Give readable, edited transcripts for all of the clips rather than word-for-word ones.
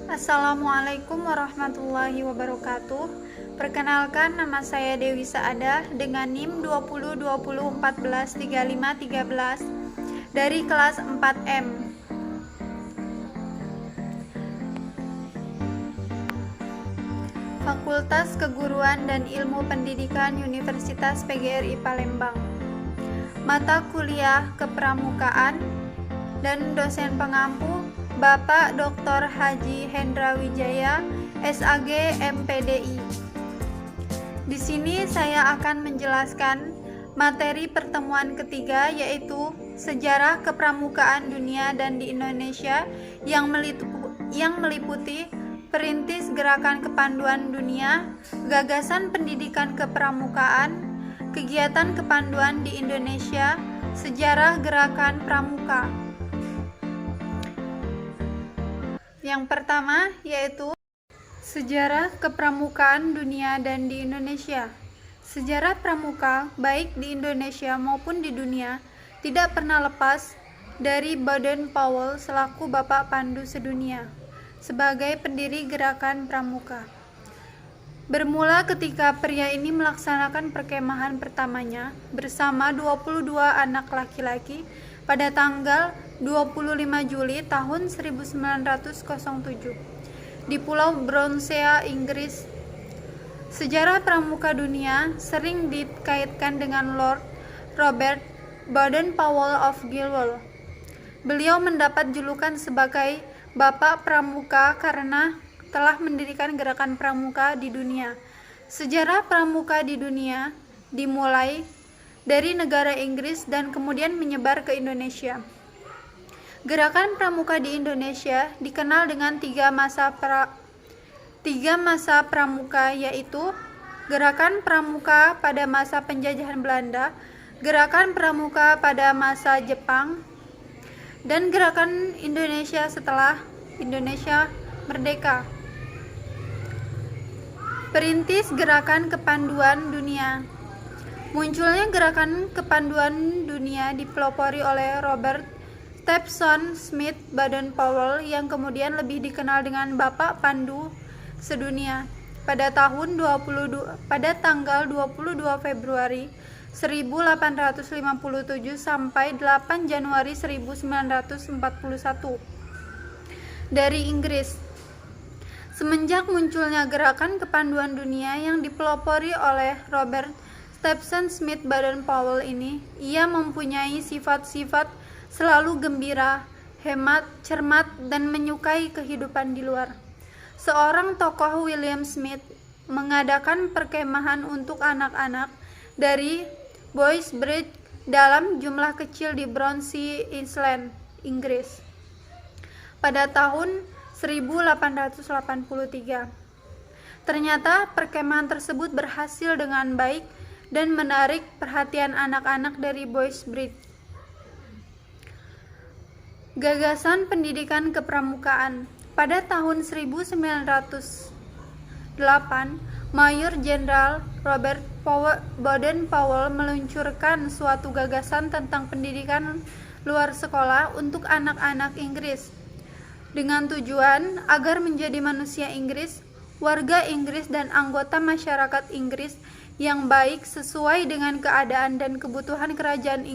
Assalamualaikum warahmatullahi wabarakatuh. Perkenalkan, nama saya Dewi Saadah dengan NIM 2020143513 dari kelas 4M. Fakultas Keguruan dan Ilmu Pendidikan Universitas PGRI Palembang. Mata kuliah Kepramukaan dan dosen pengampu Bapak Dr. Haji Hendra Wijaya, SAG MPDI. Di sini saya akan menjelaskan materi pertemuan ketiga, yaitu sejarah kepramukaan dunia dan di Indonesia yang meliputi perintis gerakan kepanduan dunia, gagasan pendidikan kepramukaan, kegiatan kepanduan di Indonesia, sejarah gerakan pramuka. Yang pertama yaitu sejarah kepramukaan dunia dan di Indonesia. Sejarah pramuka baik di Indonesia maupun di dunia tidak pernah lepas dari Baden-Powell selaku Bapak Pandu sedunia sebagai pendiri gerakan pramuka. Bermula ketika pria ini melaksanakan perkemahan pertamanya bersama 22 anak laki-laki pada tanggal 25 Juli tahun 1907 di Pulau Bronsea, Inggris. Sejarah pramuka dunia sering dikaitkan dengan Lord Robert Baden-Powell of Gilwell. Beliau mendapat julukan sebagai Bapak Pramuka karena telah mendirikan gerakan pramuka di dunia. Sejarah pramuka di dunia dimulai dari negara Inggris dan kemudian menyebar ke Indonesia. Gerakan pramuka di Indonesia dikenal dengan tiga masa pramuka, yaitu gerakan pramuka pada masa penjajahan Belanda, gerakan pramuka pada masa Jepang, dan gerakan Indonesia setelah Indonesia merdeka. Perintis gerakan kepanduan dunia. Munculnya gerakan kepanduan dunia dipelopori oleh Robert Stephen Smith Baden-Powell yang kemudian lebih dikenal dengan Bapak Pandu sedunia pada tanggal 22 Februari 1857 sampai 8 Januari 1941 dari Inggris. Semenjak munculnya gerakan kepanduan dunia yang dipelopori oleh Robert Stephen Smith Baden-Powell ini, ia mempunyai sifat-sifat selalu gembira, hemat, cermat, dan menyukai kehidupan di luar. Seorang tokoh William Smith mengadakan perkemahan untuk anak-anak dari Boys Bridge dalam jumlah kecil di Bronsea Island, Inggris, pada tahun 1883. Ternyata perkemahan tersebut berhasil dengan baik dan menarik perhatian anak-anak dari Boys Bridge. Gagasan pendidikan kepramukaan. Pada tahun 1908, Mayor Jenderal Robert Baden-Powell meluncurkan suatu gagasan tentang pendidikan luar sekolah untuk anak-anak Inggris dengan tujuan agar menjadi manusia Inggris, warga Inggris, dan anggota masyarakat Inggris yang baik sesuai dengan keadaan dan kebutuhan Kerajaan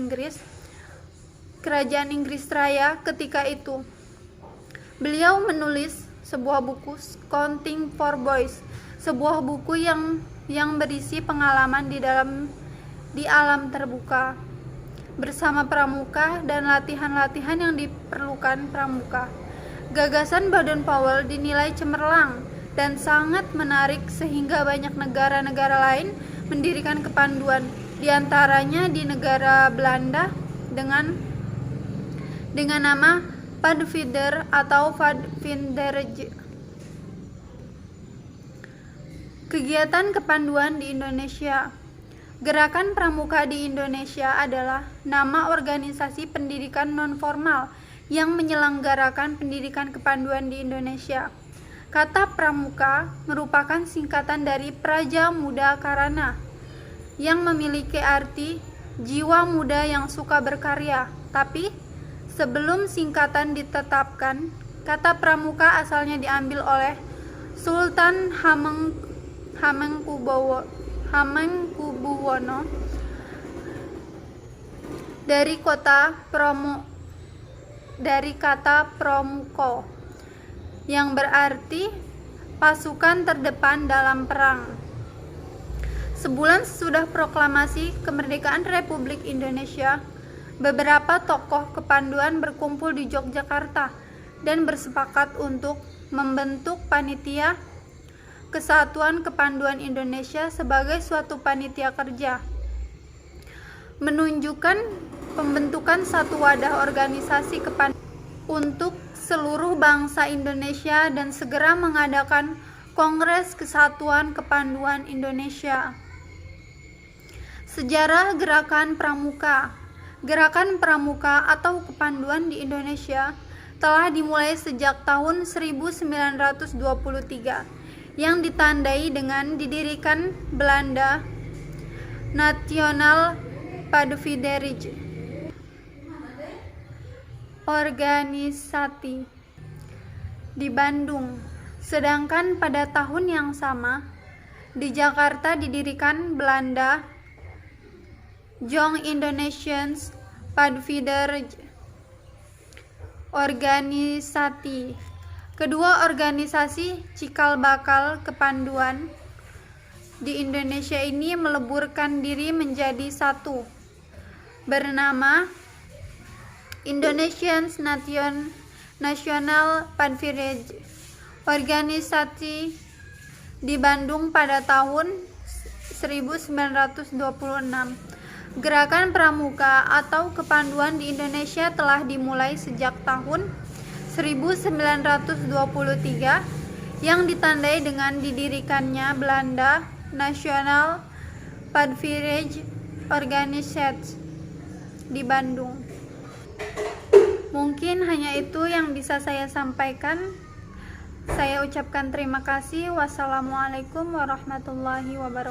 Inggris Raya ketika itu. Beliau menulis sebuah buku, Counting for Boys, sebuah buku yang berisi pengalaman di alam terbuka bersama pramuka dan latihan-latihan yang diperlukan pramuka. Gagasan Baden-Powell dinilai cemerlang dan sangat menarik sehingga banyak negara-negara lain mendirikan kepanduan, diantaranya di negara Belanda dengan nama Padvinder atau Vadvinderje. Kegiatan kepanduan di Indonesia. Gerakan Pramuka di Indonesia adalah nama organisasi pendidikan non-formal yang menyelenggarakan pendidikan kepanduan di Indonesia. Kata pramuka merupakan singkatan dari Praja Muda Karana yang memiliki arti jiwa muda yang suka berkarya. Tapi sebelum singkatan ditetapkan, Kata pramuka asalnya diambil oleh Sultan Hamengkubuwono dari kata pramuka yang berarti pasukan terdepan dalam perang. Sebulan sesudah proklamasi kemerdekaan Republik Indonesia, beberapa tokoh kepanduan berkumpul di Yogyakarta dan bersepakat untuk membentuk Panitia Kesatuan Kepanduan Indonesia sebagai suatu panitia kerja, menunjukkan pembentukan satu wadah organisasi kepanduan untuk seluruh bangsa Indonesia dan segera mengadakan Kongres Kesatuan Kepanduan Indonesia. Sejarah Gerakan Pramuka. Gerakan Pramuka atau kepanduan di Indonesia telah dimulai sejak tahun 1923 yang ditandai dengan didirikan Belanda Nationaal Padviderij organisasi di Bandung. Sedangkan pada tahun yang sama di Jakarta didirikan Belanda Jong Indonesians Padviderij organisasi. Kedua organisasi cikal bakal kepanduan di Indonesia ini meleburkan diri menjadi satu, bernama Indonesian National Padviderij organisasi di Bandung pada tahun 1926. Gerakan Pramuka atau kepanduan di Indonesia telah dimulai sejak tahun 1923 yang ditandai dengan didirikannya Belanda Nationaal Padviderij organisasi di Bandung. Mungkin hanya itu yang bisa saya sampaikan. Saya ucapkan terima kasih. Wassalamualaikum warahmatullahi wabarakatuh.